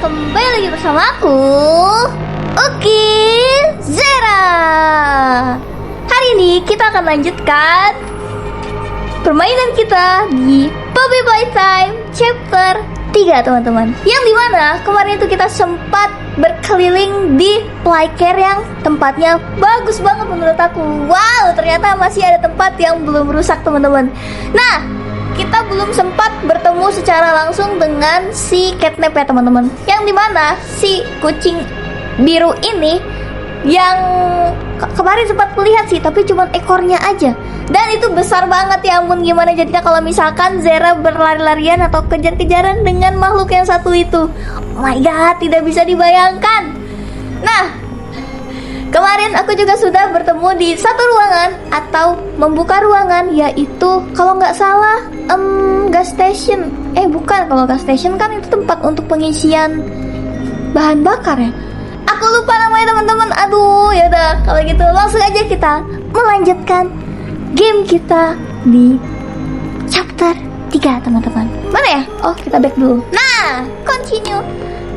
kembali lagi bersama aku, Oki Zera. Hari ini kita akan lanjutkan permainan kita di Puppy Playtime Chapter 3, teman-teman. Yang dimana kemarin itu kita sempat berkeliling di playcare yang tempatnya bagus banget menurut aku. Wow, ternyata masih ada tempat yang belum rusak, teman-teman. Nah, kita belum sempat bertemu secara langsung dengan si catnap ya, teman-teman. Yang dimana si kucing biru ini yang kemarin sempat melihat sih, tapi cuma ekornya aja. Dan itu besar banget, ya ampun, gimana jadinya kalau misalkan Zera berlari-larian atau kejar-kejaran dengan makhluk yang satu itu. Oh my god, tidak bisa dibayangkan. Nah, kemarin aku juga sudah bertemu di satu ruangan atau membuka ruangan, yaitu kalau nggak salah gas station. Bukan, kalau gas station kan itu tempat untuk pengisian bahan bakar ya. Aku lupa namanya, teman-teman. Aduh, yaudah kalau gitu langsung aja kita melanjutkan game kita di chapter 3, teman-teman. Mana ya? Oh, kita back dulu. Nah, continue.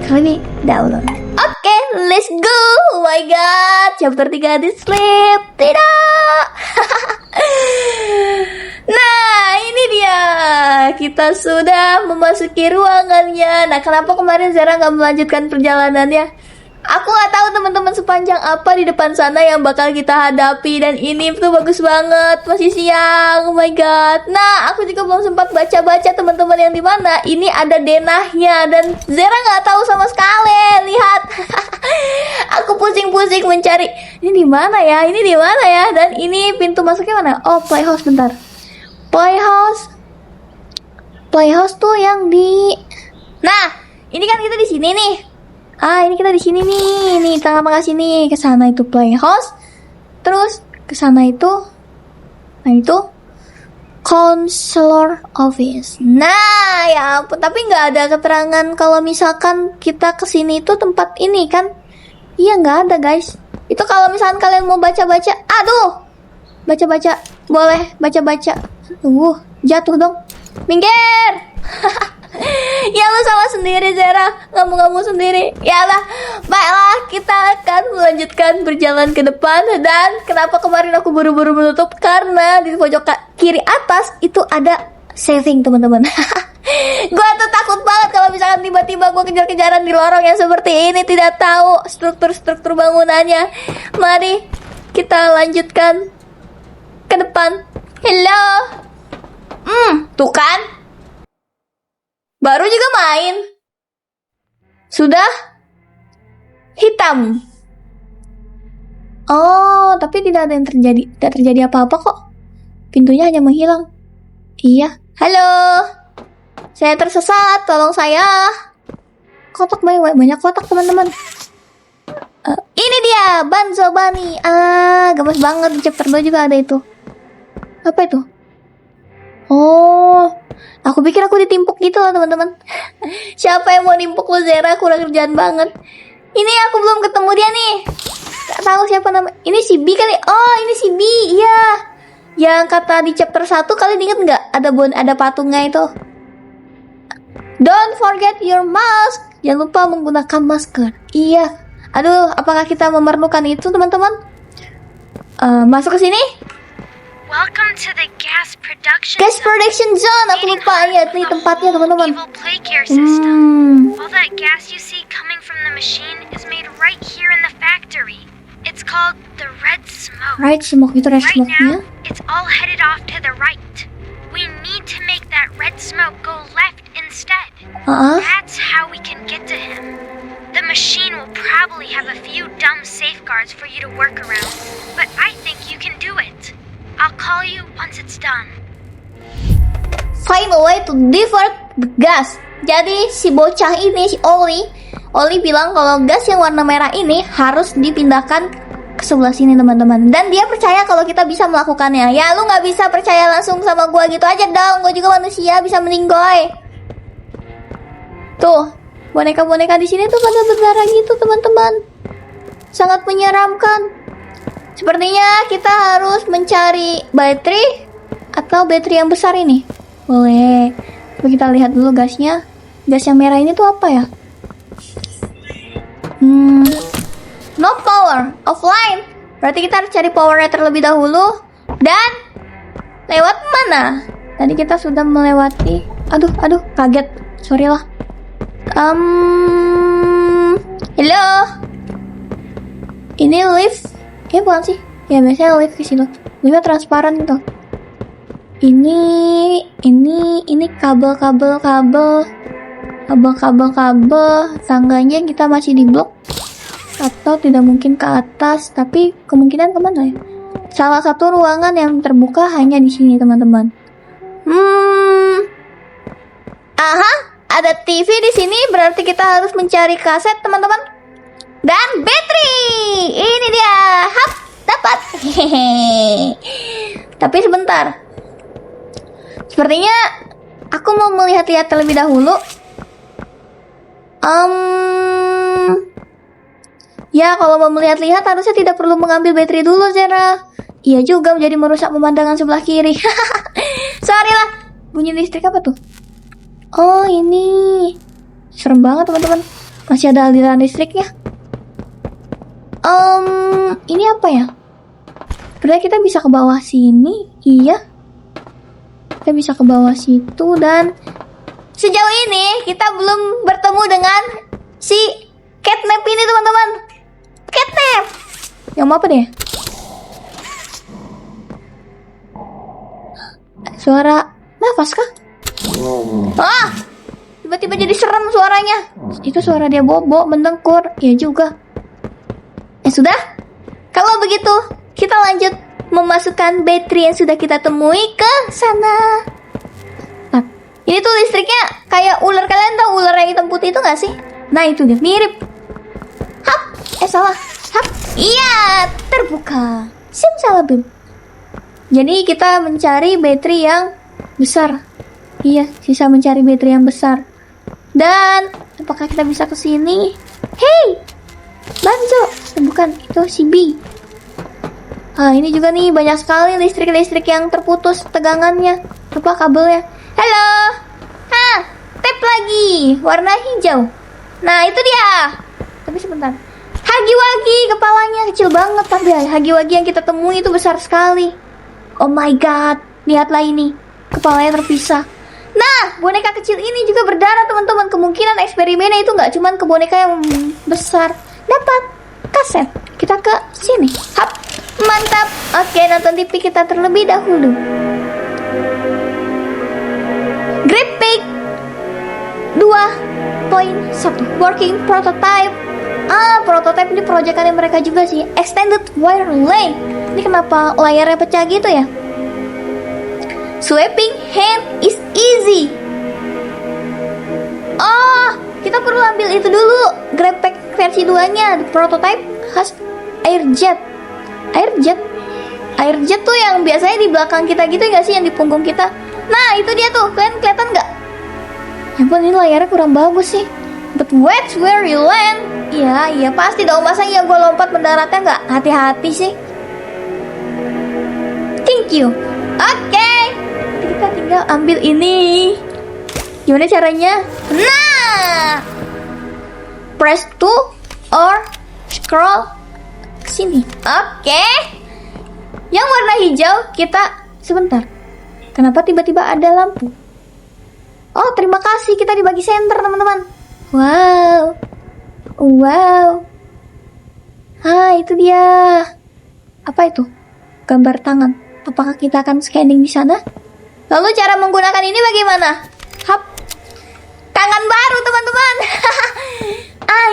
Kali ini download. Oke, let's go. Oh my god, chapter 3 di sleep. Tidak. Nah, ini dia. Kita sudah memasuki ruangannya. Nah, kenapa kemarin Zara nggak melanjutkan perjalanannya? Aku nggak tahu, teman-teman, sepanjang apa di depan sana yang bakal kita hadapi. Dan ini tuh bagus banget, masih siang. Oh my god. Nah, aku juga belum sempat baca-baca, teman-teman, yang dimana ini ada denahnya. Dan Zera nggak tahu sama sekali. Lihat. Aku pusing-pusing mencari. Ini di mana ya? Ini di mana ya? Dan ini pintu masuknya mana? Oh, playhouse, bentar. Playhouse tuh yang di. Nah, ini kan kita di sini nih. Ini kita di sini nih. Nih, tengah-tengah sini. Ke sana itu playhouse. Terus ke sana itu. Nah, itu counselor office. Nah, ya ampun, tapi nggak ada keterangan kalau misalkan kita ke sini itu tempat ini kan. Iya, nggak ada, guys. Itu kalau misalkan kalian mau baca-baca. Aduh. Baca-baca. Boleh baca-baca. Jatuh dong. Minggir. Ya, lu salah sendiri, Zera. Kamu sendiri. Yalah, baiklah, kita akan melanjutkan berjalan ke depan. Dan kenapa kemarin aku buru-buru menutup? Karena di pojok kiri atas itu ada saving, teman-teman. Gua tuh takut banget kalau misalkan tiba-tiba gua kejar-kejaran di lorong yang seperti ini, tidak tahu struktur bangunannya. Mari kita lanjutkan ke depan. Hello. Tuh kan? Baru juga main. Sudah hitam. Oh, tapi tidak ada yang terjadi. Tidak terjadi apa-apa kok. Pintunya hanya menghilang. Iya. Halo. Saya tersesat. Tolong saya. Kotak banyak kotak, teman-teman. Ini dia, Banzo Bunny. Gemes banget. Di chapter 2 juga ada itu. Apa itu? Oh, aku pikir aku ditimpuk gitu loh, teman-teman. Siapa yang mau nimpuk lo, Zera? Kurang kerjaan banget. Ini aku belum ketemu dia nih. Gak tahu siapa nama. Ini si B kali. Oh, ini si B. Iya. Yang kata di chapter 1, kalian inget nggak? Ada patungnya itu. Don't forget your mask. Jangan lupa menggunakan masker. Iya. Aduh, apakah kita memerlukan itu, teman-teman? Masuk ke sini. Welcome to the gas production zone. Aku lupa ya, ini tempatnya, teman-teman. Evil play care system. All that gas you see coming from the machine is made right here in the factory. It's called the red smoke. Right smoke itu red Right smoke-nya. now, it's all headed off to the right. We need to make that red smoke go left instead. That's how we can get to him. The machine will probably have a few dumb safeguards for you to work around, but I think you can do it. I'll call you once it's done. Find a way to divert the gas. Jadi si bocah ini, si Oli bilang kalau gas yang warna merah ini harus dipindahkan ke sebelah sini, teman-teman. Dan dia percaya kalau kita bisa melakukannya. Ya, lu nggak bisa percaya langsung sama gua gitu aja dong. Gua juga manusia, bisa meninggoy. Tuh, boneka-boneka di sini tuh pada berdarah gitu, teman-teman. Sangat menyeramkan. Sepertinya kita harus mencari baterai atau baterai yang besar ini. Boleh. Coba kita lihat dulu gasnya. Gas yang merah ini tuh apa ya? No power, offline. Berarti kita harus cari powernya terlebih dahulu. Dan lewat mana? Tadi kita sudah melewati. Aduh, kaget. Sorry lah. Hello. Ini lift. Bukan sih. Ya biasanya lift ke situ. Liftnya transparan gitu. Ini kabel. Tangganya kita masih di blok. Atau tidak mungkin ke atas, tapi kemungkinan kemana ya? Salah satu ruangan yang terbuka hanya di sini, teman-teman. Ada TV di sini, berarti kita harus mencari kaset, teman-teman. Dan bateri, ini dia, dapat. Tapi sebentar. Sepertinya aku mau melihat-lihat terlebih dahulu. Ya, kalau mau melihat-lihat harusnya tidak perlu mengambil baterai dulu, Zera. Iya juga, menjadi merusak pemandangan sebelah kiri. Sorry lah. Bunyi listrik apa tuh? Oh, ini. Serem banget, teman-teman. Masih ada aliran listriknya. Ini apa ya? Berarti kita bisa ke bawah sini. Iya. Kita bisa ke bawah situ dan sejauh ini kita belum bertemu dengan si catnap ini, teman-teman. Catnap. Yang mau apa deh? Suara nafas kah? Tiba-tiba jadi serem suaranya. Itu suara dia bobo, mendengkur. Ya juga. Ya sudah. Kalau begitu, kita lanjut memasukkan baterai yang sudah kita temui ke sana. Nah, ini tuh listriknya kayak ular. Kalian tahu ular yang hitam putih itu gak sih? Nah, itu dia, mirip. Salah. Iya, terbuka. Simsalabim. Jadi kita mencari baterai yang besar. Iya, sisa mencari baterai yang besar. Dan apakah kita bisa ke sini? Hey, Banjo. Bukan, itu si B. Ini juga nih banyak sekali listrik yang terputus tegangannya. Apa kabelnya? Halo. Tap lagi, warna hijau. Nah, itu dia. Tapi sebentar. Hagi-wagi kepalanya kecil banget, tapi Hagi-wagi yang kita temui itu besar sekali. Oh my god, lihatlah ini. Kepalanya terpisah. Nah, boneka kecil ini juga berdarah, teman-teman. Kemungkinan eksperimennya itu nggak cuma ke boneka yang besar. Dapat kaset. Kita ke sini. Mantap. Oke, nonton TV kita terlebih dahulu. Graphic 2.1 Working Prototype. Prototype ini proyekannya mereka juga sih. Extended Wire Length. Ini kenapa layarnya pecah gitu ya? Sweeping hand is easy. Kita perlu ambil itu dulu. Graphic versi 2-nya. The prototype has airjet. Airjet tuh yang biasanya di belakang kita gitu nggak sih, yang di punggung kita. Nah, itu dia tuh. Kalian kelihatan nggak? Ya ampun, ini layarnya kurang bagus sih. But watch where you land. Iya pasti dong. Masa ya gue lompat mendaratnya nggak hati-hati sih. Thank you. Oke. Kita tinggal ambil ini. Gimana caranya? Nah, press 2 or scroll ke sini. Oke. Yang warna hijau kita sebentar. Kenapa tiba-tiba ada lampu? Oh, terima kasih, kita dibagi senter, teman-teman. Wow. Itu dia. Apa itu? Gambar tangan. Apakah kita akan scanning di sana? Lalu cara menggunakan ini bagaimana? Tangan baru, teman-teman.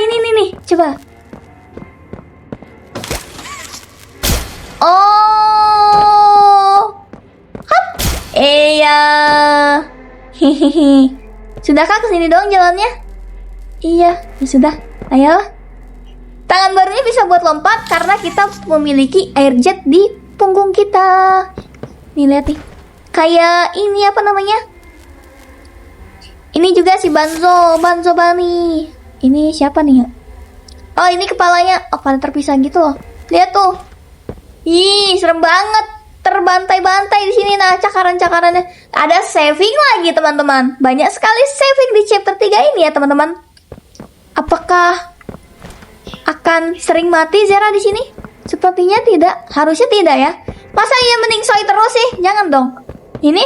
Ini nih. Coba. Iya. Sudahkah kesini dong jalannya? Iya, ya sudah. Ayo. Tangan barunya bisa buat lompat karena kita memiliki airjet di punggung kita. Nih, lihat nih. Kayak ini apa namanya? Ini juga si Banzo Bunny. Ini siapa nih? Oh, ini kepalanya. Pada terpisah gitu loh. Lihat tuh. Ih, serem banget. Terbantai-bantai di sini. Nah, cakaran-cakarannya. Ada saving lagi, teman-teman. Banyak sekali saving di chapter 3 ini ya, teman-teman. Apakah akan sering mati Zera di sini? Sepertinya tidak. Harusnya tidak ya. Masa ia meningsoi terus sih? Jangan dong. Ini?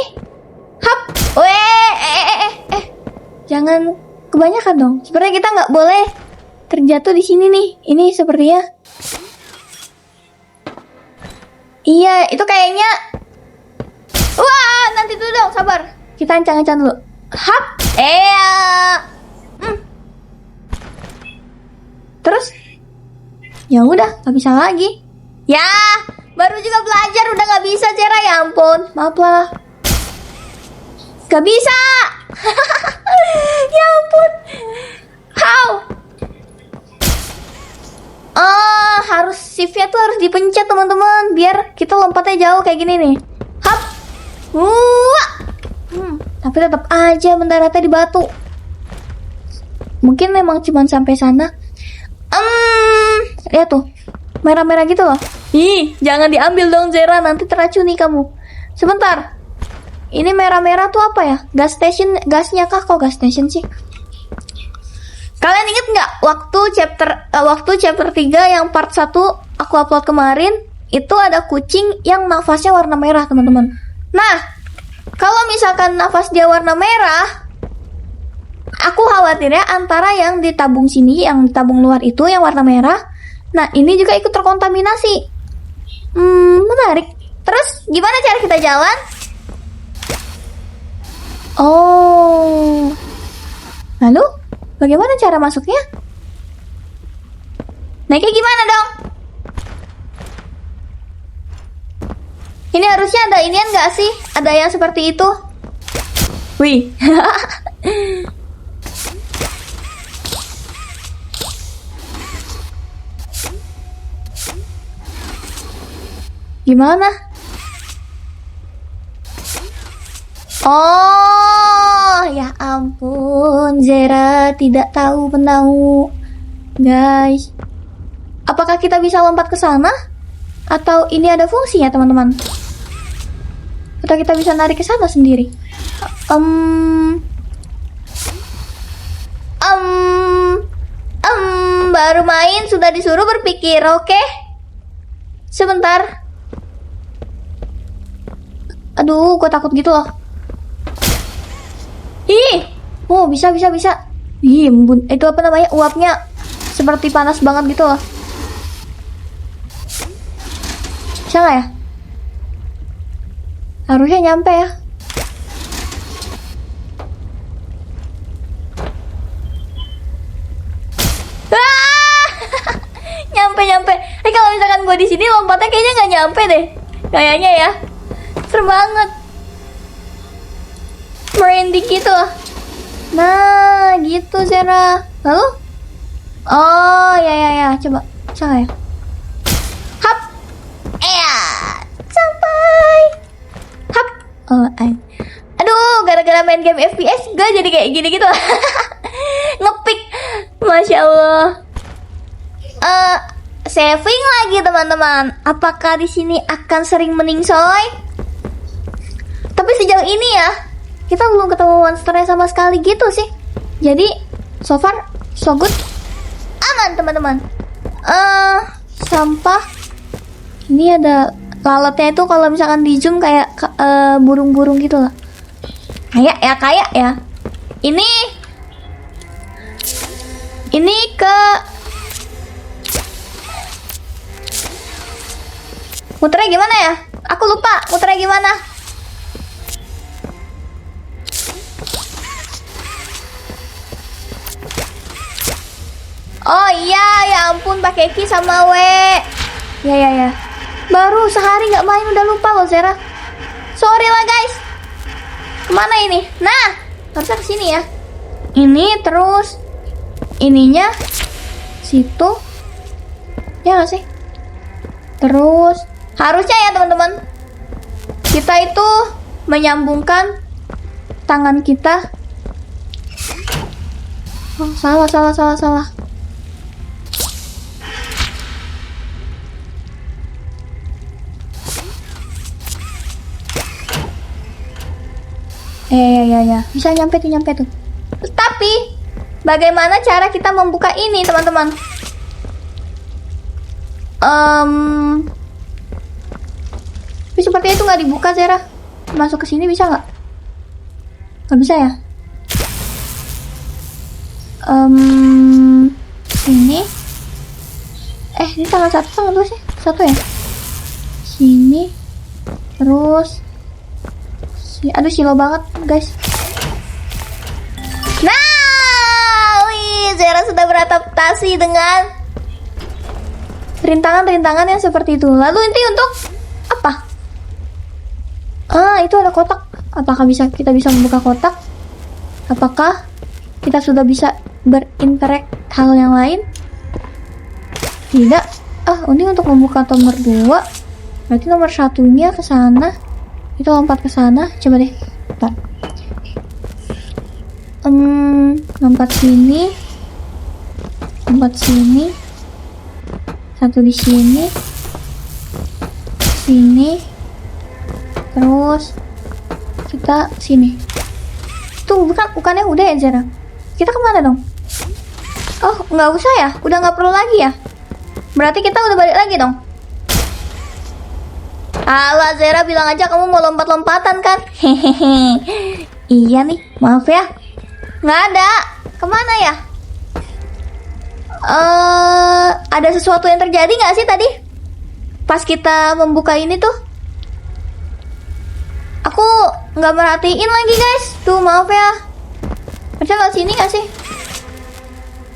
Hap. Jangan kebanyakan dong. Sepertinya kita nggak boleh terjatuh di sini nih. Ini sepertinya. Iya, itu kayaknya. Wah, nanti dulu dong, sabar. Kita ancang-ancang dulu. Hap. Terus? Ya udah, nggak bisa lagi. Ya, baru juga belajar udah nggak bisa Zera, ya ampun. Maaf lah. Gak bisa. Ya ampun. How? Harus shiftnya tuh harus dipencet teman-teman, biar kita lompatnya jauh kayak gini nih. Hap. Tapi tetap aja mendaratnya di batu. Mungkin memang cuma sampai sana. Lihat tuh, merah-merah gitu loh. Ih, jangan diambil dong Zera, nanti teracuni kamu. Sebentar. Ini merah-merah tuh apa ya? Gas station, gasnya kah? Kok gas station sih? Kalian inget nggak waktu chapter 3 yang part 1 aku upload kemarin, itu ada kucing yang nafasnya warna merah, teman-teman. Nah, kalau misalkan nafas dia warna merah, aku khawatirnya antara yang di tabung sini, yang di tabung luar itu yang warna merah. Nah, ini juga ikut terkontaminasi. Menarik. Terus, gimana cara kita jalan? Oh. Lalu, bagaimana cara masuknya? Naiknya gimana dong? Ini harusnya ada inian nggak sih? Ada yang seperti itu? Wih. Gimana? Oh, ya ampun, Zera tidak tahu menahu. Guys, apakah kita bisa lompat ke sana? Atau ini ada fungsinya, teman-teman? Atau kita bisa narik ke sana sendiri? Baru main sudah disuruh berpikir, oke? Sebentar. Aduh, gue takut gitu loh. Ih, oh bisa. Ih, itu apa namanya? Uapnya seperti panas banget gitu loh. Bisa nggak ya? Harusnya nyampe ya. Nyampe. Kalau misalkan gue di sini lompatnya kayaknya nggak nyampe deh. Kayaknya ya. Serem banget. Merinding gitu. Nah, gitu Zera. Lalu? Oh, ya. Coba. Bisa ya? Hap. Sampai. Hap. Oh, aduh, gara-gara main game FPS gue jadi kayak gini gitu. Ngepick. Masya Allah. Saving lagi teman-teman. Apakah di sini akan sering meningsoi? Tapi sejauh ini ya, kita belum ketemu monsternya sama sekali gitu sih. Jadi so far so good. Aman teman-teman. Sampah. Ini ada lalatnya itu kalau misalkan di zoom kayak burung-burung gitu lah. Kayak ya. Ini ke muternya gimana ya? Aku lupa muternya gimana. Oh iya, ya ampun pakai Ki sama W. Ya. Baru sehari nggak main udah lupa loh Zera. Sorry lah guys. Kemana ini? Nah, harusnya kesini ya. Ini terus ininya situ. Ya nggak sih? Terus harusnya ya teman-teman, kita itu menyambungkan tangan kita. Oh, salah. Ya. Bisa nyampe tuh. Tapi bagaimana cara kita membuka ini, teman-teman? Tapi sepertinya itu nggak dibuka, Zera. Masuk ke sini bisa nggak? Nggak bisa ya? Ini. Ini tanggal 1, tanggal 2 sih? 1 ya? Sini. Terus. Aduh, silo banget, guys. Nah, Zera sudah beradaptasi dengan rintangan-rintangan yang seperti itu. Lalu ini untuk apa? Itu ada kotak. Apakah kita bisa membuka kotak? Apakah kita sudah bisa berinteract hal yang lain? Tidak. Ini untuk membuka nomor 2. Berarti nomor 1-nya ke sana. Itu lompat ke sana. Coba deh. Bentar. Lompat sini. Lompat sini. Satu di sini. Sini. Terus kita sini. Tuh, bukannya udah ya, Zera? Kita kemana dong? Oh, nggak usah ya? Udah nggak perlu lagi ya? Berarti kita udah balik lagi dong? Alah, Zera, bilang aja kamu mau lompat-lompatan kan? Hehehe. Iya nih, maaf ya. Nggak ada. Kemana ya? Ada sesuatu yang terjadi nggak sih tadi? Pas kita membuka ini tuh. Aku nggak merhatiin lagi, guys. Tuh, maaf ya. Harusnya lewat sini nggak sih?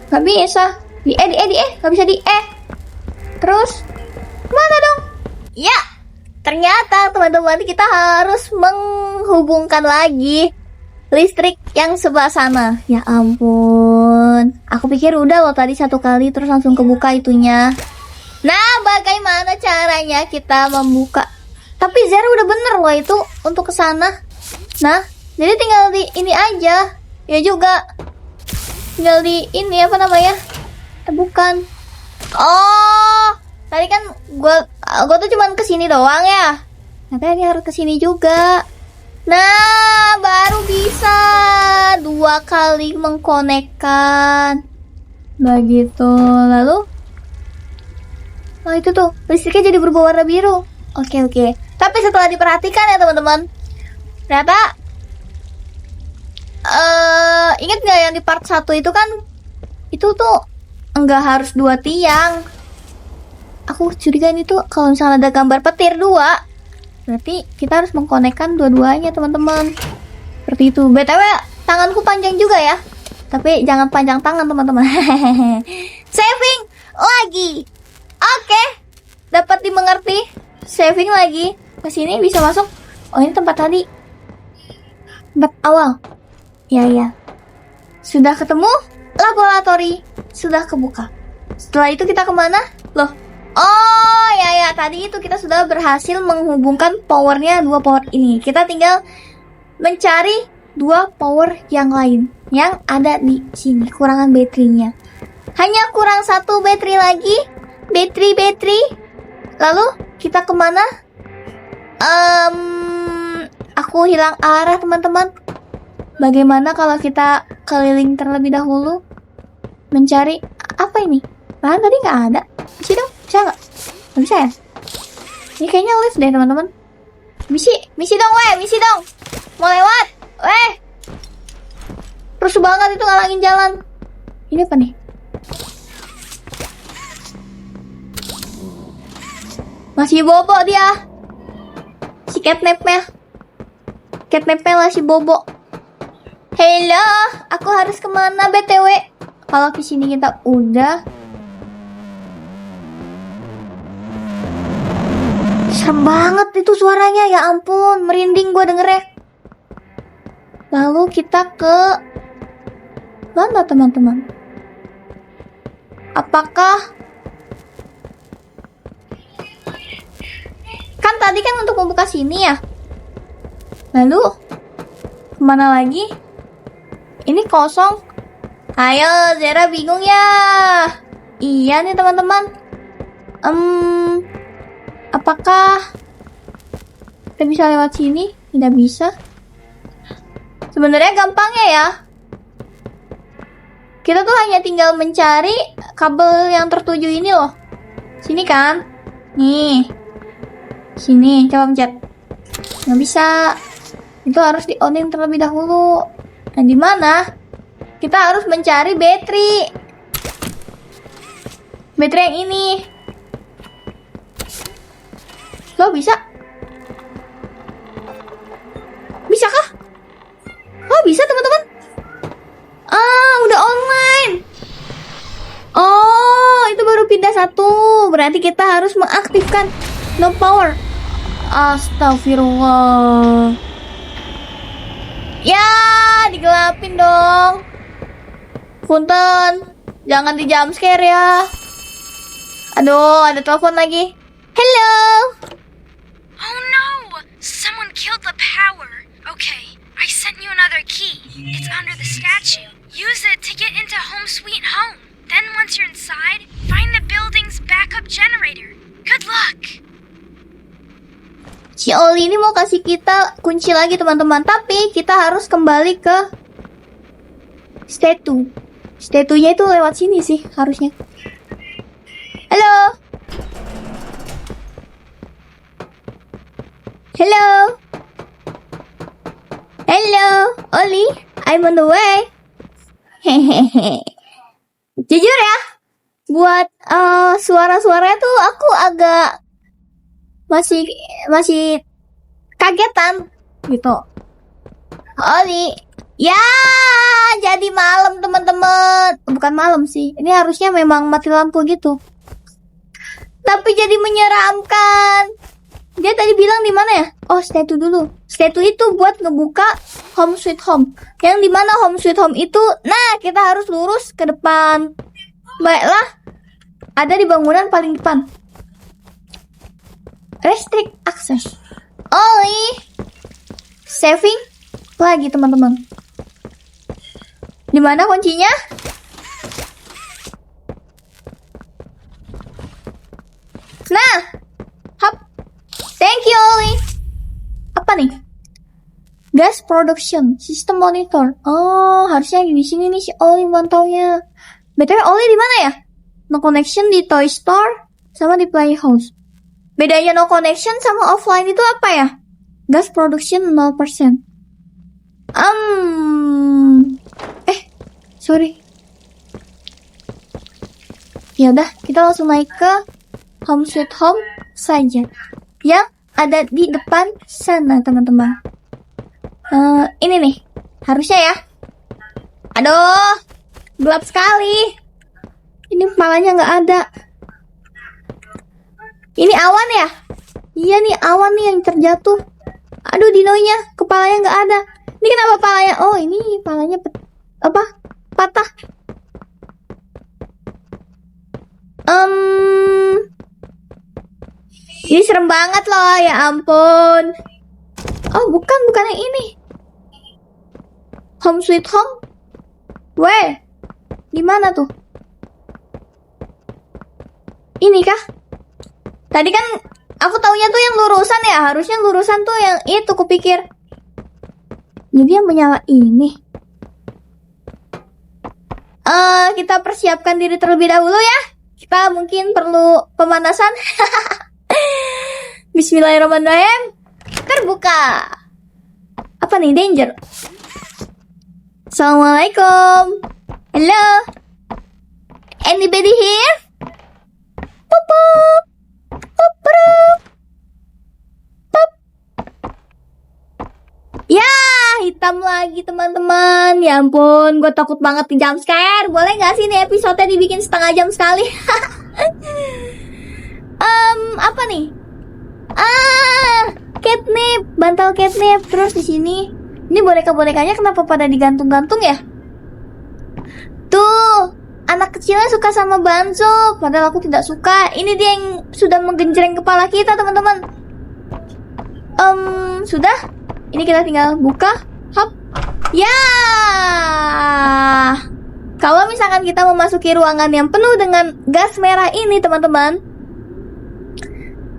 Nggak bisa. Nggak bisa di Terus, mana dong? Ya, ternyata teman-teman kita harus menghubungkan lagi listrik yang sebelah sana. Ya ampun. Aku pikir udah loh tadi 1 kali terus langsung kebuka itunya. Nah, bagaimana caranya kita membuka? Tapi Zera udah bener loh itu untuk ke sana. Nah, jadi tinggal di ini aja. Ya juga. Tinggal di ini apa namanya? Bukan. Oh, tadi kan gua tuh cuman kesini doang ya. Tapi ini harus kesini juga. Nah, baru bisa 2 kali mengkonekkan. Begitu. Lalu, itu tuh listriknya jadi berubah warna biru. Oke. Tapi setelah diperhatikan ya teman-teman, ternyata ingat nggak yang di part 1 itu kan itu tuh nggak harus 2 tiang. Aku curiga ini tuh kalau misalnya ada gambar petir 2, berarti kita harus mengkonekkan dua-duanya teman-teman. Seperti itu. BTW tanganku panjang juga ya. Tapi jangan panjang tangan teman-teman. Saving lagi. Oke. Dapat dimengerti. Saving lagi. Ke sini bisa masuk. Oh, ini tempat tadi. Tempat awal. Ya. Sudah ketemu. Laboratori sudah kebuka. Setelah itu kita kemana? Loh. Oh ya, tadi itu kita sudah berhasil menghubungkan powernya 2 power ini. Kita tinggal mencari 2 power yang lain yang ada di sini. Kurangan baterainya. Hanya kurang 1 baterai lagi. Baterai. Lalu kita kemana? Aku hilang arah teman-teman. Bagaimana kalau kita keliling terlebih dahulu mencari apa ini? Bahan tadi nggak ada. Isi dong, bisa nggak? Nggak bisa ya? Ini kayaknya lift deh teman-teman. Misi dong. Mau lewat, terus banget itu ngalangin jalan. Ini apa nih? Masih bobo dia. Si catnapnya lah si bobo. Hello, aku harus kemana BTW? Kalau ke sini kita udah. Serem banget itu suaranya, ya ampun, merinding gue dengernya. Lalu kita ke mana teman-teman? Apakah kan tadi kan untuk membuka sini ya? Lalu kemana lagi? Ini kosong. Ayo, Zera bingung ya. Iya nih teman-teman. Apakah kita bisa lewat sini? Tidak bisa. Sebenarnya gampangnya ya. Kita tuh hanya tinggal mencari kabel yang tertuju ini loh. Sini kan? Nih. Sini, coba pencet. Nggak bisa. Itu harus di-on-in terlebih dahulu. Nah, di mana? Kita harus mencari battery. Battery yang ini. Lo bisa? Bisakah? Oh, bisa teman-teman. Udah online. Oh, itu baru pindah satu. Berarti kita harus mengaktifkan no power. Astagfirullah. Ya, digelapin dong. Punten, jangan di jump scare ya. Aduh, ada telepon lagi. Hello. Oh no! Someone killed the power. Okay, I sent you another key. It's under the statue. Use it to get into Home Sweet Home. Then once you're inside, find the building's backup generator. Good luck! Si Oli ini mau kasih kita kunci lagi teman-teman. Tapi kita harus kembali ke statue. Statue-nya itu lewat sini sih harusnya. Halo. Hello. Hello, Oli. I'm on the way. Hehehe. Jujur ya, buat suara-suaranya tuh aku agak masih kagetan gitu. Oli, ya jadi malam teman-teman. Bukan malam sih, ini harusnya memang mati lampu gitu. Tapi jadi menyeramkan. Dia tadi bilang di mana ya? Oh, statue dulu. Statue itu buat ngebuka Home Sweet Home. Yang di mana Home Sweet Home itu? Nah, kita harus lurus ke depan. Baiklah, ada di bangunan paling depan. Restrict access. Oli, saving lagi teman-teman. Di mana kuncinya? Nah, hap. Thank you, Oli. Apa nih? Gas production system monitor. Oh, harusnya di sini nih si Oli mantaunya. BTW Oli di mana ya? No connection di toy store sama di playhouse. Bedanya no connection sama offline itu apa ya? Gas production 0%. Sorry. Ya udah, kita langsung naik ke Home Sweet Home saja. Yang ada di depan sana, teman-teman. Ini nih, harusnya ya. Aduh, gelap sekali. Ini kepalanya nggak ada. Ini awan ya? Iya nih, awan nih yang terjatuh. Aduh, dinonya, kepalanya nggak ada. Ini kenapa kepalanya? Oh, ini kepalanya patah. Ini serem banget loh, ya ampun. Oh, bukan yang ini. Home Sweet Home? Weh, di mana tuh? Ini kah? Tadi kan aku taunya tuh yang lurusan ya. Harusnya lurusan tuh yang itu kupikir. Jadi yang menyala ini. Kita persiapkan diri terlebih dahulu ya. Kita mungkin perlu pemanasan. Bismillahirrahmanirrahim. Terbuka. Apa nih, danger? Assalamualaikum. Hello. Anybody here? Pupu. Pupu. Pup. Ya, hitam lagi teman-teman. Ya ampun, gue takut banget di jump scare. Boleh gak sih nih episode dibikin setengah jam sekali? Apa nih? Catnip, bantal catnip. Terus di sini, ini boneka-bonekanya kenapa pada digantung-gantung ya? Tuh, anak kecilnya suka sama Banzo, padahal aku tidak suka. Ini dia yang sudah menggenjreng kepala kita, teman-teman. Sudah? Ini kita tinggal buka. Hop. Ya. Kalau misalkan kita memasuki ruangan yang penuh dengan gas merah ini, teman-teman,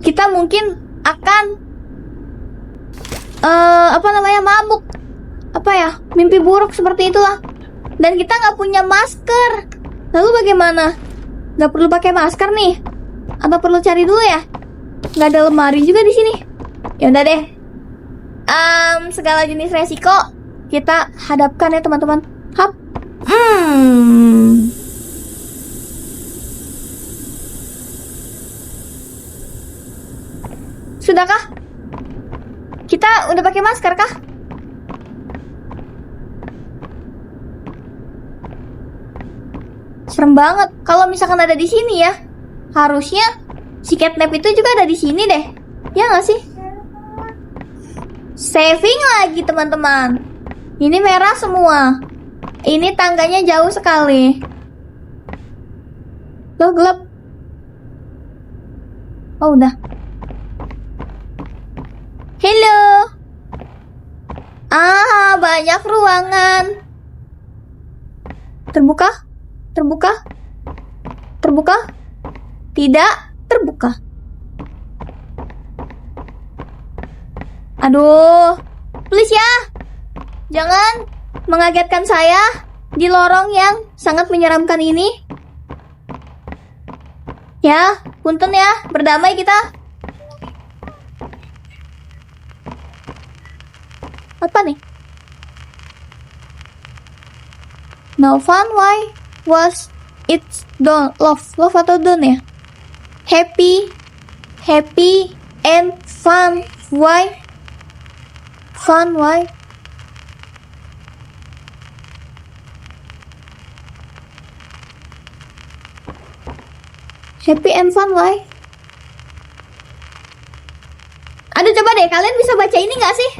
kita mungkin akan mabuk. Mimpi buruk seperti itulah. Dan kita nggak punya masker. Lalu bagaimana? Nggak perlu pakai masker nih. Atau perlu cari dulu ya? Nggak ada lemari juga di sini. Ya udah deh. Segala jenis resiko kita hadapkan ya teman-teman. Hap. Sudahkah? Kita udah pakai masker kah? Serem banget. Kalau misalkan ada di sini ya, harusnya si catnap itu juga ada di sini deh. Ya nggak sih? Saving lagi teman-teman. Ini merah semua. Ini tangganya jauh sekali. Loh, gelap. Oh, udah. Hello. Banyak ruangan. Terbuka? Terbuka? Terbuka? Tidak terbuka. Aduh, please ya. Jangan mengagetkan saya di lorong yang sangat menyeramkan ini. Ya, punten ya, berdamai kita. Apa nih? No fun, why was it done? Love atau done ya? Happy and fun, why? Fun, why? Happy and fun, why? Aduh, coba deh, kalian bisa baca ini gak sih?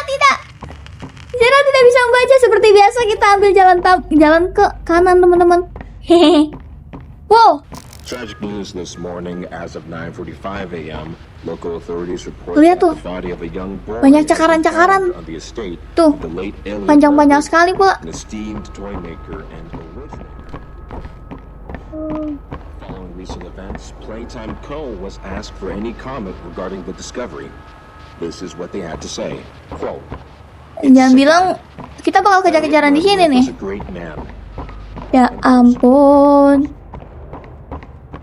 Tidak. Zara tidak bisa membaca. Seperti biasa kita ambil jalan ke kanan, teman-teman. Hehehe. Wow. Tragic news this morning as of 9:45 a.m. Local authorities report Lihat that tuh. the body of a young boy Banyak cakaran-cakaran. on the estate Tuh. of the late alien Panjang-panjang sekali pula. an esteemed toy maker and originator. Following recent events, Playtime Co. was asked for any comment regarding the discovery. This is what they had to say. Quote, Jangan bilang kita bakal kejar-kejaran di sini nih. "He was a great man. Ya ampun.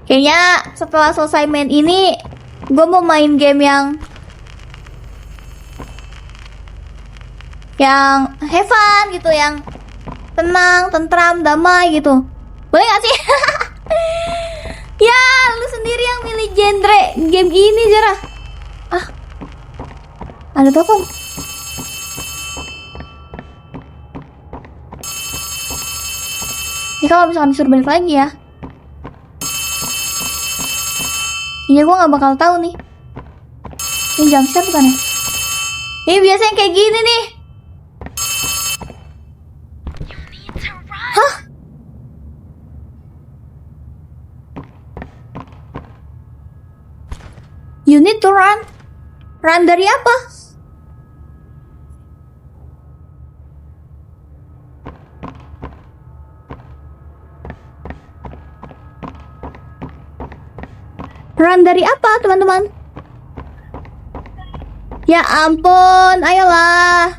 Kayaknya setelah selesai main ini, gue mau main game yang have fun gitu, yang tenang, tentram, damai gitu. Boleh gak sih? Ya, lu sendiri yang milih genre game ini, Zara. Ada telepon. Ini kalau misalkan disuruh balik lagi ya. Iya, gue gak bakal tahu nih. Ini jumpscare bukan ya? Ini biasanya kayak gini nih. Hah? You need to run. Run dari apa? Run dari apa, teman-teman? Ya ampun, ayolah.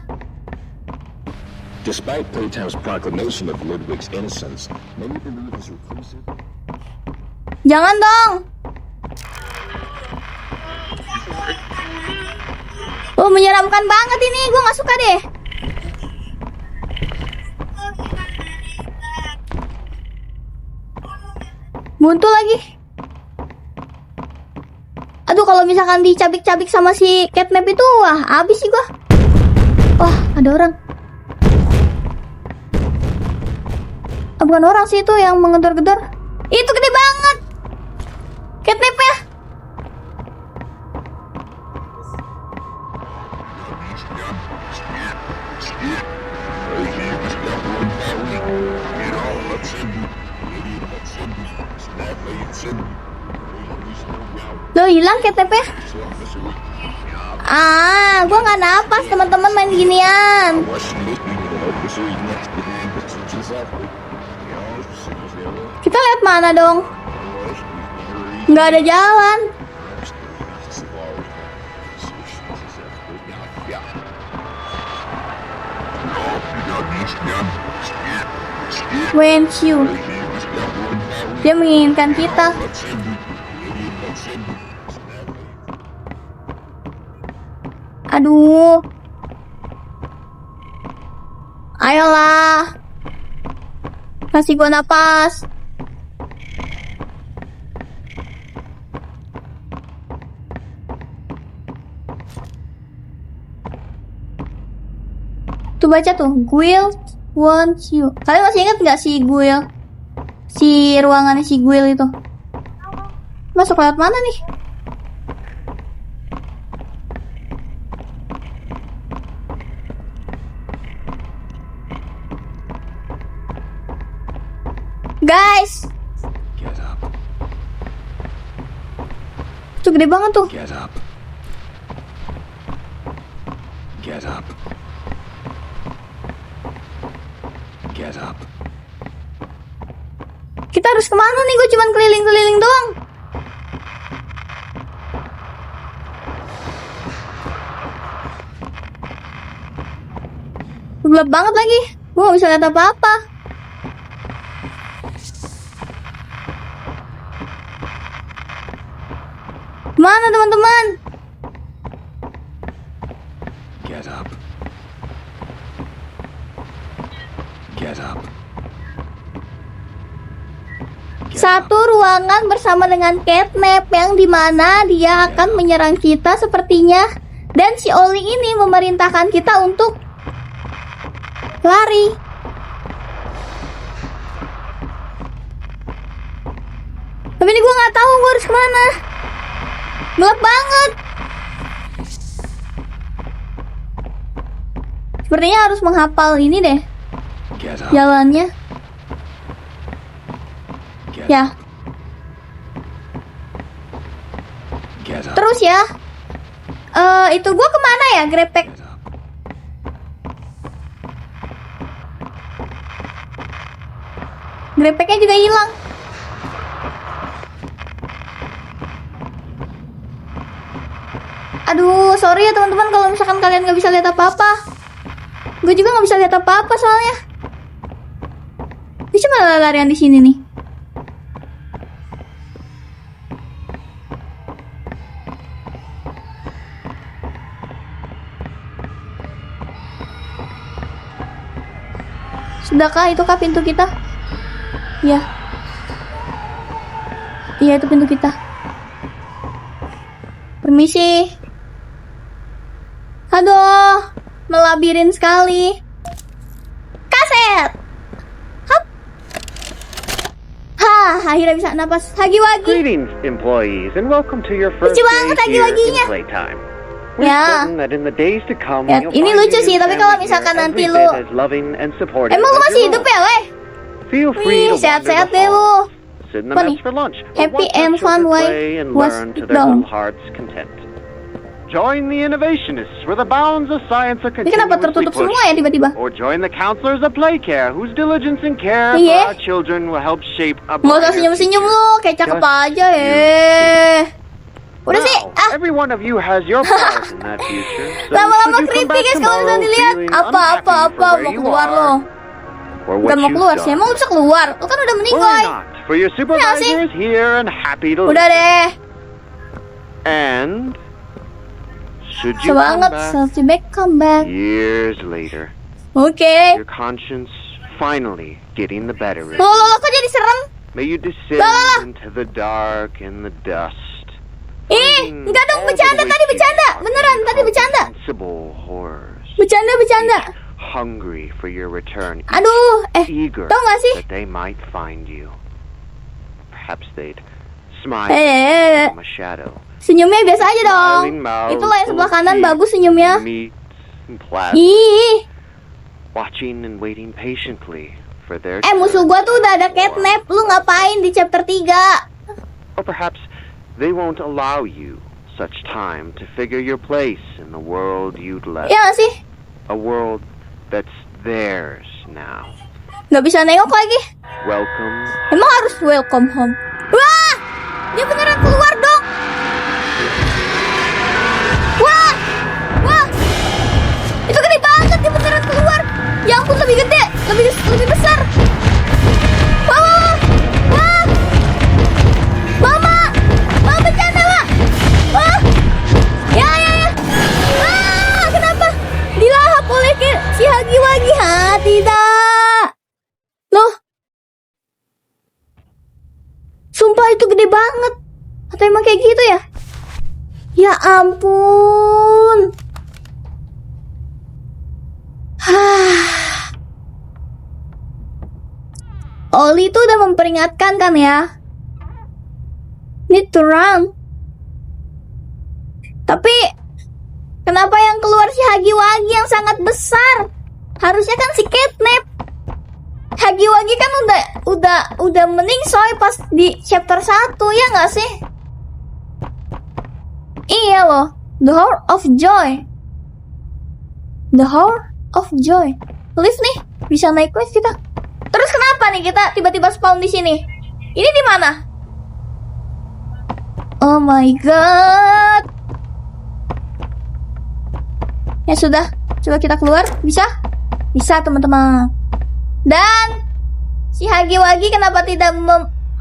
Despite Playtime's proclamation of Ludwig's innocence, many believe his reclusive. Jangan dong. Oh, menyeramkan banget ini. Gue gak suka deh. Muncul lagi. Aduh, kalau misalkan dicabik-cabik sama si catnap itu, wah, habis sih gua. Wah, ada orang. Bukan orang sih itu yang mengedor-gedor. Itu gede banget. Catnapnya. Loh, hilang catnapnya. Gua nggak napas, teman-teman, main ginian. Kita lihat mana dong? Nggak ada jalan. When you Dia menginginkan kita. Aduh. Ayolah. Kasih gua napas. Tuh baca tuh, Guild wants you. Kalian masih ingat nggak si Guild? Si ruangannya si Guild itu. Masuk lewat mana nih? Guys, Get up. itu gede banget tuh. Get up. Get up. Get up. Kita harus kemana nih? Gue cuman keliling-keliling doang. Gelap banget lagi. Gue gak bisa lihat apa-apa. Mana teman-teman? Get up. Get up. Get Satu ruangan bersama dengan Catnap yang dimana dia akan menyerang kita sepertinya. Dan si Oli ini memerintahkan kita untuk lari. Tapi ini gue nggak tahu gue harus kemana. Gelap banget. Sepertinya harus menghafal ini deh Get up. jalannya. Get Ya, Get up. terus ya. Itu gue kemana ya, grepek? Get up. Grepeknya juga hilang. Aduh, sorry ya teman-teman kalau misalkan kalian nggak bisa lihat apa-apa. Gue juga nggak bisa lihat apa-apa soalnya. Ini cuma larian di sini nih. Sudahkah itukah pintu kita? Iya. Iya, itu pintu kita. Permisi. Aduh, melabirin sekali. Kaset. Hap. Akhirnya bisa napas. Hagi-wagi. Greetings, employees, and welcome to your first Lucu day banget here lagi-laginya. in Playtime. We're Ya. certain that in the days to come, Ya, you'll ini find lucu your sih, new tapi kalau family misalkan here nanti every lu- bit as loving and supportive Emang lu as masih your hidup own. ya, weh? Feel free Wih, to wander sehat-sehat the deh lu. halls, sit in the Apa mess nih? for lunch, or Happy watch your and fun children way play and was learn to it their done? little hearts' content. Join the innovationists where the bounds of science are Ini kenapa continuously tertutup semua pushed. ya tiba-tiba? Or join the counselors of Playcare, whose diligence and care Iya. for our children will help shape a Nggak usah brighter senyum-senyum future. lu, kayak cakep Just aja you Udah sih, Now, every one of you has your part in that future. So lama-lama should you come creepy back guys kalau tomorrow bisa dilihat. feeling Apa-apa unhappy for where mau you keluar are, lo. or what Bukan mau you've keluar sih, done, emang lu bisa keluar. Lu kan udah meninggal. worry not, for your supervisor is here and happy to Udah listen. deh. And should you come Semangat, back selfie back, come back. years later, Oke. your conscience finally getting the better of Loh, you, kok jadi serem? may you descend Lah. into the dark and the dust. Enggak dong, bercanda tadi, bercanda. Beneran, tadi bercanda. Incomprehensible horrors. Bercanda. Hungry for your return. Aduh, Eager tau gak sih? that they might find you. Perhaps they'd smile Eh, from a shadow. senyumnya biasa aja dong. Smiling mouths Itulah yang sebelah full of kanan teeth, bagus senyumnya. meat and plasma, Ih, watching and waiting patiently for their musuh turn gua tuh udah ada to catnap. Lu ngapain di chapter 3? Or perhaps they won't allow you such time to figure your place in the world you'd left. Iya gak sih? A world that's theirs now. Gak bisa nengok lagi. Welcome. Emang harus welcome home. Wah! Dia beneran keluar dong. Wah! Wah! Itu gede banget, dia beneran keluar. Ya ampun, lebih gede, lebih besar. Wah, wah, wah. Wah! itu gede banget. Atau emang kayak gitu ya? Ya ampun. Oli itu udah memperingatkan kan ya? Need to run. Tapi kenapa yang keluar si Hagiwagi yang sangat besar? Harusnya kan si Catnap. Hagiwagi kan udah meningsoy pas di chapter 1, ya nggak sih? Iya loh, The Hour of Joy. The Hour of Joy. Lift nih, bisa naik lift kita. Terus kenapa nih kita tiba-tiba spawn di sini? Ini di mana? Oh my god. Ya sudah, coba kita keluar. Bisa? Bisa teman-teman. Dan si Hagiwagi kenapa tidak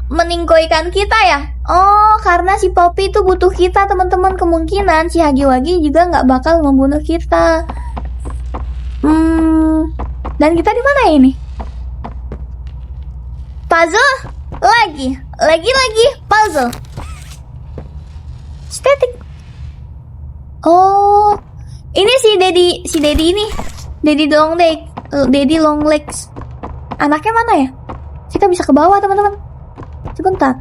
meninggoikan kita ya? Oh, karena si Poppy itu butuh kita teman-teman. Kemungkinan si Hagiwagi juga nggak bakal membunuh kita. Dan kita di mana ini? Puzzle? Lagi puzzle. Static. Oh, ini si Daddy ini. Daddy long legs. Anaknya mana ya? Kita bisa ke bawah teman-teman. Sebentar.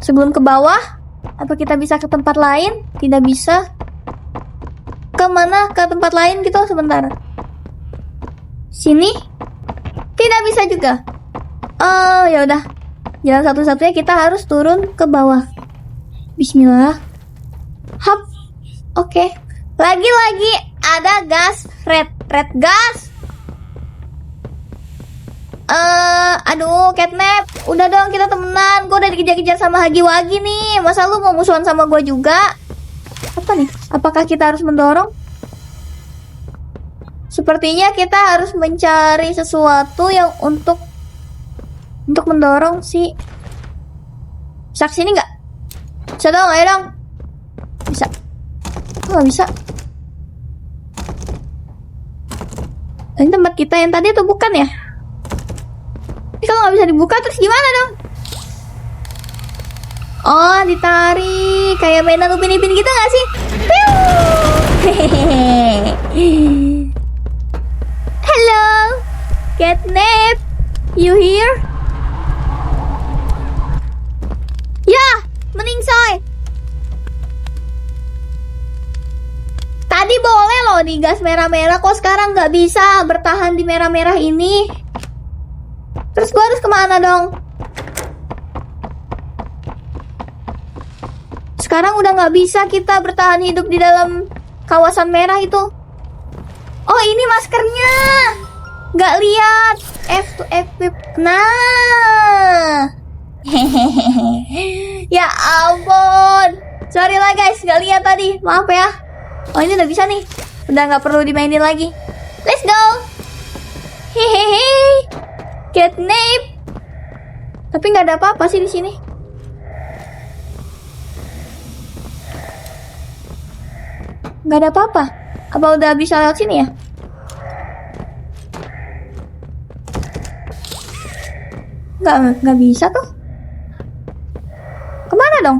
Sebelum ke bawah, apa kita bisa ke tempat lain? Tidak bisa. Kemana? Ke tempat lain gitu sebentar. Sini? Tidak bisa juga. Oh, ya udah. Jalan satu-satunya kita harus turun ke bawah. Bismillah. Hap. Oke. Lagi-lagi ada gas red gas. Aduh, Catnap, udah dong kita temenan. Gue udah dikejar-kejar sama Hagiwagi nih. Masa lu mau musuhan sama gue juga? Apa nih? Apakah kita harus mendorong? Sepertinya kita harus mencari sesuatu yang untuk mendorong si. Bisa kesini nggak? Bisa dong, ayo dong. Bisa. Nggak bisa. Ini tempat kita yang tadi atau bukan ya? Ini kalau nggak bisa dibuka terus gimana dong? Oh, ditarik. Kayak mainan Upin Ipin gitu nggak sih? Hello, Catnap. You here? Ya, meningsoy. Tadi boleh loh di gas merah-merah, kok sekarang nggak bisa bertahan di merah-merah ini. Terus gue harus kemana dong? Sekarang udah nggak bisa kita bertahan hidup di dalam kawasan merah itu. Oh, ini maskernya. Nggak lihat. F to equip. Nah. Ya ampun. Sorry lah guys, nggak lihat tadi. Maaf ya. Oh, ini udah bisa nih. Udah nggak perlu dimainin lagi. Let's go. Hehehe. Catnap. Tapi nggak ada apa-apa sih di sini. Nggak ada apa-apa. Apa udah bisa lewat sini ya? Nggak bisa tuh. Kemana dong?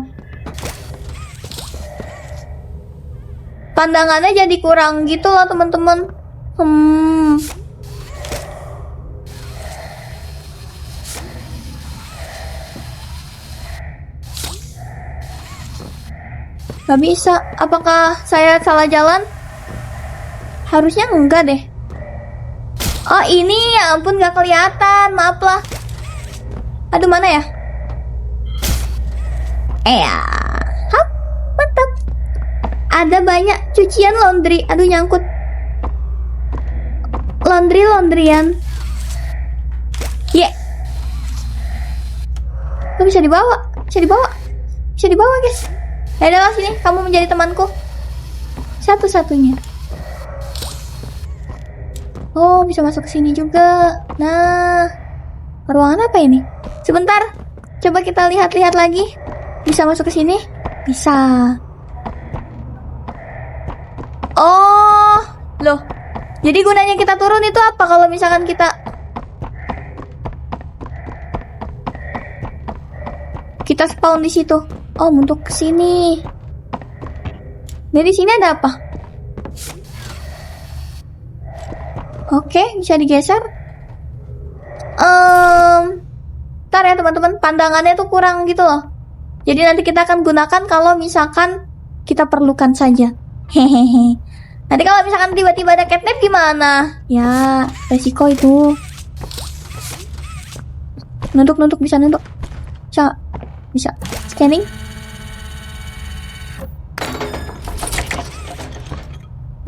Pandangannya jadi kurang gitu loh teman-teman. Gak bisa. Apakah saya salah jalan? Harusnya enggak deh. Oh, ini ya ampun gak kelihatan. Maaf lah. Aduh, mana ya? Hap, mantap. Ada banyak cucian laundry. Aduh, nyangkut. Laundryan. Yeah. Gak bisa dibawa. Bisa dibawa guys. Ya udah sini, kamu menjadi temanku. Satu-satunya. Oh, bisa masuk ke sini juga. Nah, ruangan apa ini? Sebentar, coba kita lihat-lihat lagi. Bisa masuk ke sini? Bisa. Oh, loh. Jadi gunanya kita turun itu apa kalau misalkan kita Kita spawn di situ. Oh, untuk kesini. Dari sini ada apa? Oke, bisa digeser. Ntar ya teman-teman, pandangannya tuh kurang gitu loh. Jadi nanti kita akan gunakan kalau misalkan kita perlukan saja. Hehehe. Nanti kalau misalkan tiba-tiba ada catnap gimana? Ya, resiko itu. Nunduk, bisa nunduk. Bisa. Scanning.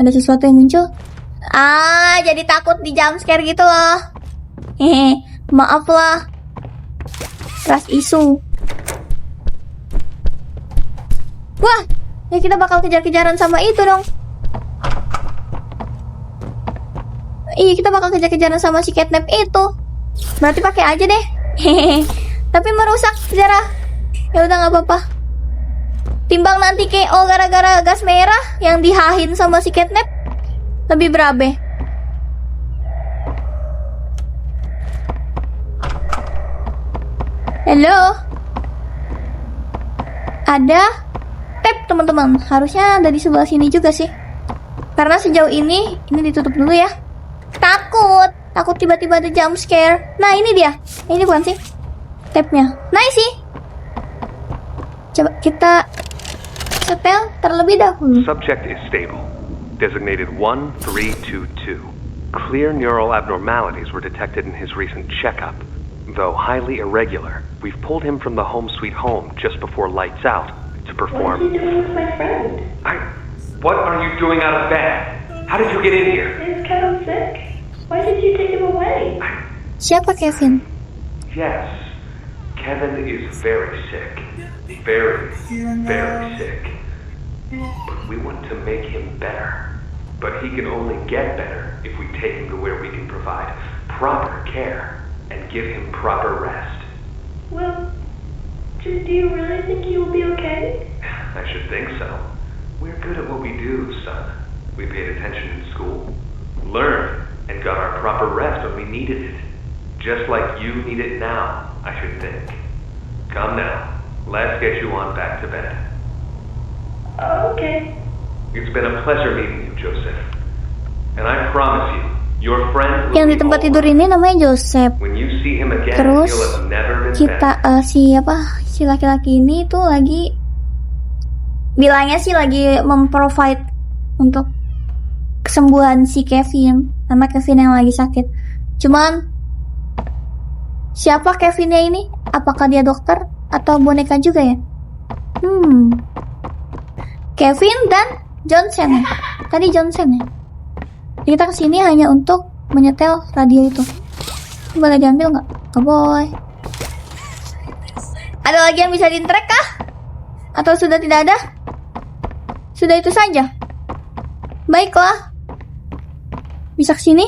Ada sesuatu yang muncul. Jadi takut di jump scare gitu loh. Hehe, maaf lah. Trust issue. Wah, ya kita bakal kejar-kejaran sama itu dong. Iya, kita bakal kejar-kejaran sama si catnap itu. Berarti pakai aja deh. Hehehe. Tapi merusak sejarah. Ya udah nggak apa-apa. Timbang nanti KO gara-gara gas merah yang dihahin sama si catnap. Lebih berabe. Halo. Ada tab teman-teman. Harusnya ada di sebelah sini juga sih. Karena sejauh ini ditutup dulu ya. Takut tiba-tiba ada jump scare. Nah, ini dia. Ini bukan sih tabnya. Nice sih. Coba kita setel terlebih dahulu. Subject is stable. Designated 1322. Clear neural abnormalities were detected in his recent checkup. Though highly irregular, we've pulled him from the home sweet home just before lights out to perform. What is he doing with my friend? What are you doing out of bed? How did you get in here? Is Kevin sick? Why did you take him away? Siapa Kevin? Yes, Kevin is very sick. Very, very sick. But we want to make him better. But he can only get better if we take him to where we can provide proper care and give him proper rest. Well, do you really think he will be okay? I should think so. We're good at what we do, son. We paid attention in school, learned, and got our proper rest when we needed it. Just like you need it now, I should think. Come now, let's get you on back to bed. Okay. It's been a pleasure meeting you, Joseph. And I promise you, your friend will Yang di be tempat all tidur right. ini namanya Joseph. When you see him again, Terus he'll have never been kita better. si laki-laki ini tuh lagi bilangnya sih lagi memprovide untuk kesembuhan si Kevin, nama Kevin yang lagi sakit. Cuman siapa Kevinnya ini? Apakah dia dokter atau boneka juga ya? Kevin dan Johnson. Tadi Johnson ya. Jadi kita kesini hanya untuk menyetel radio itu. Boleh diambil nggak? Nggak boleh. Ada lagi yang bisa di-track kah? Atau sudah tidak ada? Sudah itu saja. Baiklah. Bisa kesini?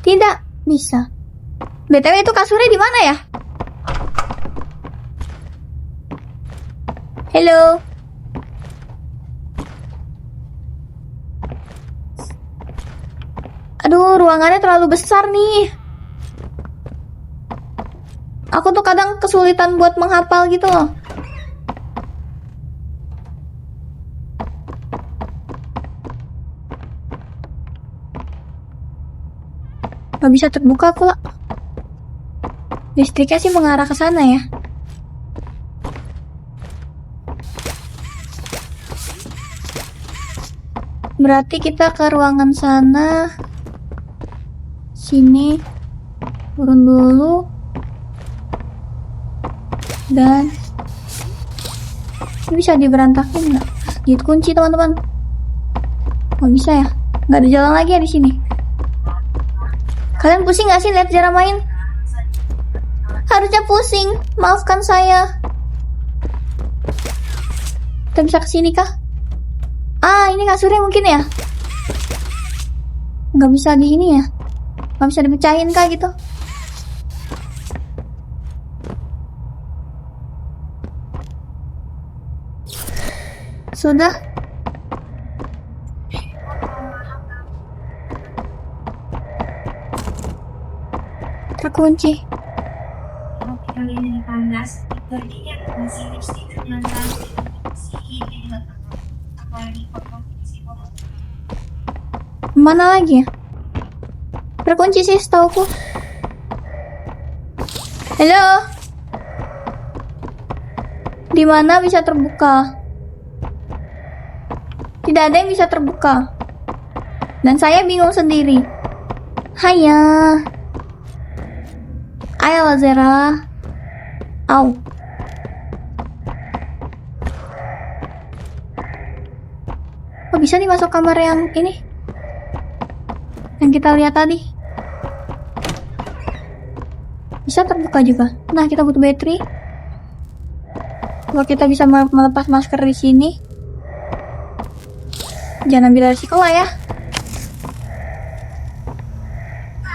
Tidak bisa. BTW itu kasurnya di mana ya? Halo. Aduh, ruangannya terlalu besar nih. Aku tuh kadang kesulitan buat menghafal gitu loh. Gak bisa terbuka pula. Listriknya sih mengarah ke sana ya. Berarti kita ke ruangan sana. Sini. Turun dulu. Dan ini bisa diberantakin nggak? Dikunci teman-teman. Gak bisa ya? Gak ada jalan lagi ya di sini. Kalian pusing gak sih lihat cara main? Harusnya pusing. Maafkan saya. Kita bisa kesini kah? Ini kasurnya mungkin ya? Gak bisa di ini ya? Gak bisa dipecahin kah gitu? Sudah. Terkunci. Kalian yang panas. Mana lagi ya? Terkunci sih setauku. Halo? Di mana bisa terbuka? Tidak ada yang bisa terbuka. Dan saya bingung sendiri. Haya. Ayolah Zera. Au. Kok bisa nih masuk kamar yang ini? Yang kita lihat tadi. Bisa terbuka juga. Nah, kita butuh baterai. Kalau kita bisa melepas masker di sini. Jangan ambil resiko lah ya.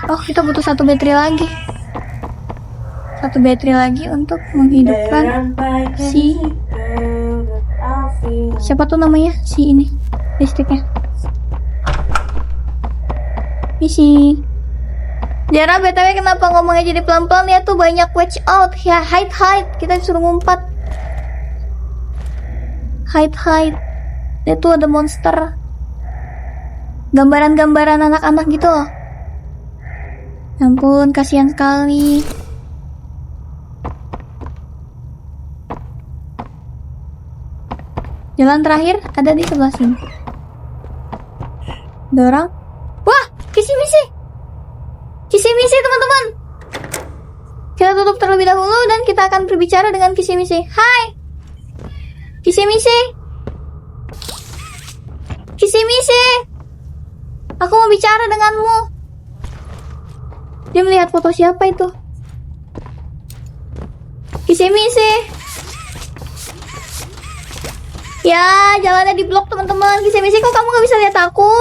Oh, kita butuh satu baterai lagi. Satu baterai lagi untuk menghidupkan si... Siapa tuh namanya? Si ini. Listriknya. Misi. Zera, BTW kenapa ngomongnya jadi pelan-pelan ya? Tuh banyak watch out. Ya, hide. Kita disuruh ngumpat. Hide. Itu ada monster. Gambaran-gambaran anak-anak gitu loh. Ya ampun, kasihan sekali. Jalan terakhir ada di sebelah sini. Ada orang. Wah, kisi-misi teman-teman. Kita tutup terlebih dahulu dan kita akan berbicara dengan kisi-misi. Hai, kisi-misi. Aku mau bicara denganmu. Dia melihat foto siapa itu? Kisi-misi. Ya, jalannya di blok teman-teman. Kisi-misi, kok kamu gak bisa lihat aku?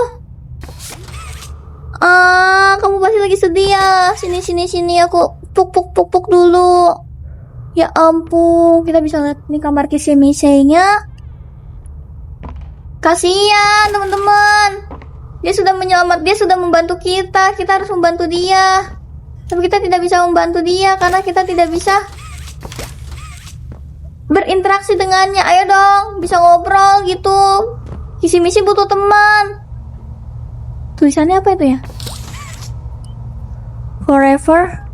Kamu pasti lagi sedih ya. Sini, aku puk dulu. Ya ampun, kita bisa lihat nih kamar Kisi-misi-nya. Kasihan teman-teman. Dia sudah membantu kita. Kita harus membantu dia. Tapi kita tidak bisa membantu dia karena kita tidak bisa berinteraksi dengannya. Ayo dong, bisa ngobrol gitu. Kisi-misi butuh teman. Tulisannya apa itu ya? Forever,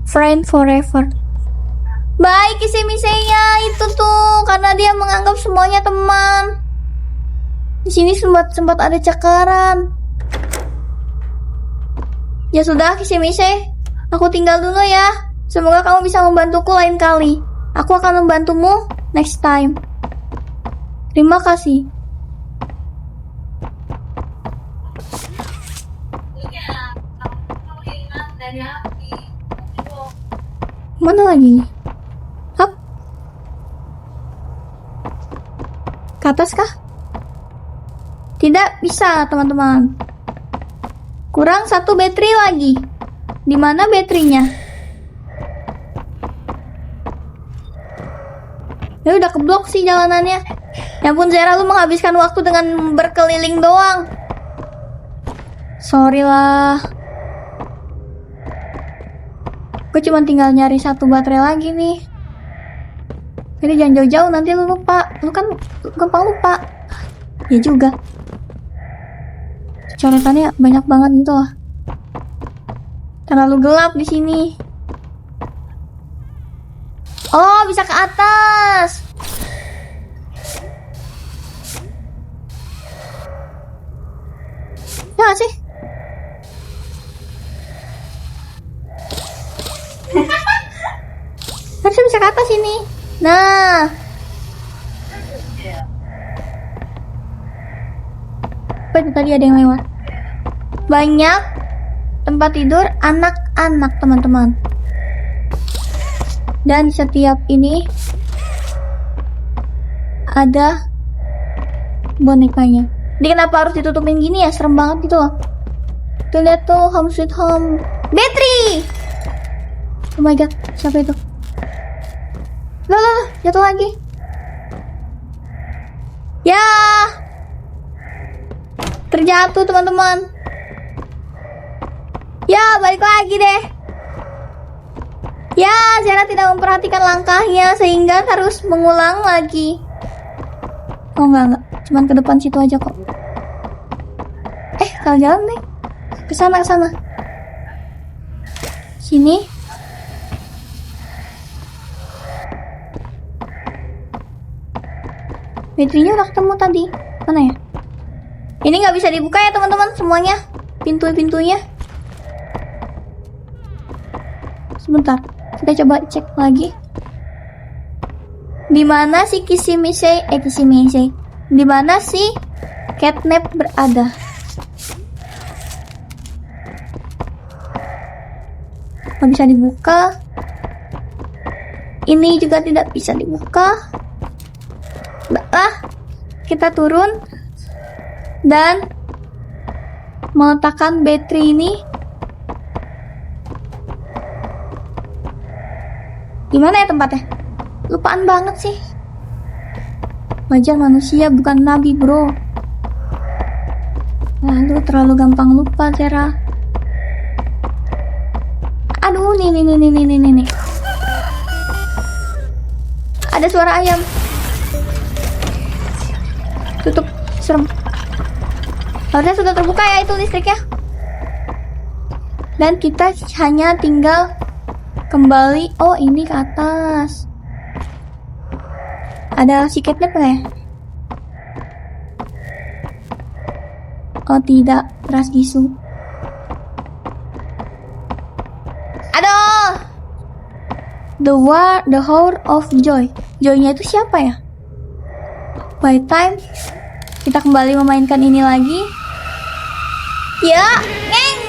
friend forever. Baik, Kisi-misi-nya itu tuh karena dia menganggap semuanya teman. Di sini sempat ada cakaran. Ya sudah, Kisi-misi, aku tinggal dulu ya. Semoga kamu bisa membantuku lain kali. Aku akan membantumu next time. Terima kasih. Mana lagi? Hap? Ke atas kah? Tidak bisa, teman-teman. Kurang satu baterai lagi. Di mana baterainya? Ya udah keblok sih jalanannya. Ya ampun Zera, lu menghabiskan waktu dengan berkeliling doang. Sorry lah. Gue cuma tinggal nyari satu baterai lagi nih. Jadi jangan jauh-jauh, nanti lu lupa. Lu kan gampang lupa. Ya juga. Coretannya banyak banget gitu lah. Terlalu gelap di sini. Oh, bisa ke atas. Ya gak sih? Harusnya bisa ke atas ini. Nah. Apa itu tadi ada yang lewat? Banyak tempat tidur anak-anak, teman-teman. Dan setiap ini ada bonekanya. Jadi kenapa harus ditutupin gini ya? Serem banget gitu loh. Tuh lihat tuh, Home Sweet Home. Battery! Oh my god, siapa itu? Loh, jatuh lagi. Ya, terjatuh teman-teman. Ya, balik lagi deh. Ya, Zera tidak memperhatikan langkahnya sehingga harus mengulang lagi. Oh enggak, cuman ke depan situ aja kok. Salah jalan deh. Ke sana. Sini. Baterainya udah ketemu tadi. Mana ya? Ini nggak bisa dibuka ya teman-teman semuanya. Pintu-pintunya. Sebentar, kita coba cek lagi. Di mana si Kisimisei? Di mana si Catnap berada? Nggak bisa dibuka. Ini juga tidak bisa dibuka. Baiklah, kita turun dan meletakkan baterai ini. Gimana ya tempatnya? Lupaan banget sih. Wajar manusia bukan nabi, bro. Lalu terlalu gampang lupa, Zera. Aduh, nih. Ada suara ayam. Tutup, serem. Harusnya sudah terbuka ya itu listriknya. Dan kita hanya tinggal kembali. Oh, ini ke atas. Ada si Catnap ya? Oh tidak, ras gisu. Aduh! The Hour of Joy. Joy-nya itu siapa ya? By time kita kembali memainkan ini lagi. Ya, ngeng.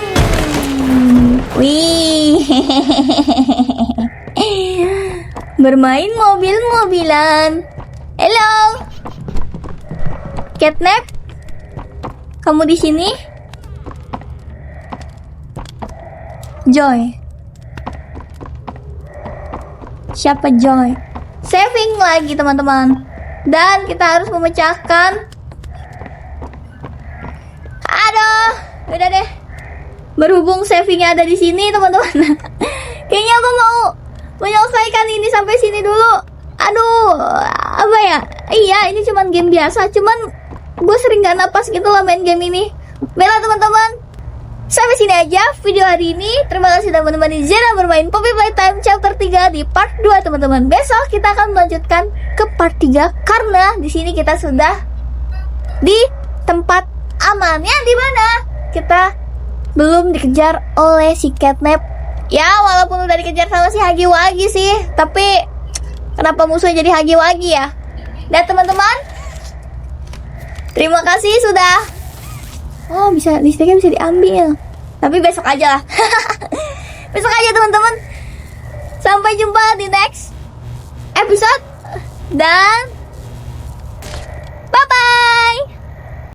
Wih. Bermain mobil-mobilan. Hello. Catnap? Kamu di sini? Joy. Siapa Joy? Saving lagi teman-teman. Dan kita harus memecahkan. Aduh, udah deh. Berhubung savingnya ada di sini teman-teman. Kayaknya aku mau menyelesaikan ini sampai sini dulu. Aduh, apa ya? Iya, ini cuman game biasa. Cuman gue sering gak napas gitu lah main game ini. Baiklah teman-teman, sampai sini aja video hari ini. Terima kasih sudah menemani Zera bermain Poppy Playtime chapter 3 di part 2 teman-teman. Besok kita akan melanjutkan ke part 3 karena di sini kita sudah di tempat aman yang dimana kita belum dikejar oleh si Catnap. Ya walaupun udah dikejar sama si Hagiwagi sih, tapi kenapa musuhnya jadi Hagiwagi ya? Dan teman-teman, terima kasih sudah. Oh, bisa listriknya bisa diambil. Tapi besok aja lah. Besok aja teman-teman. Sampai jumpa di next episode. Dan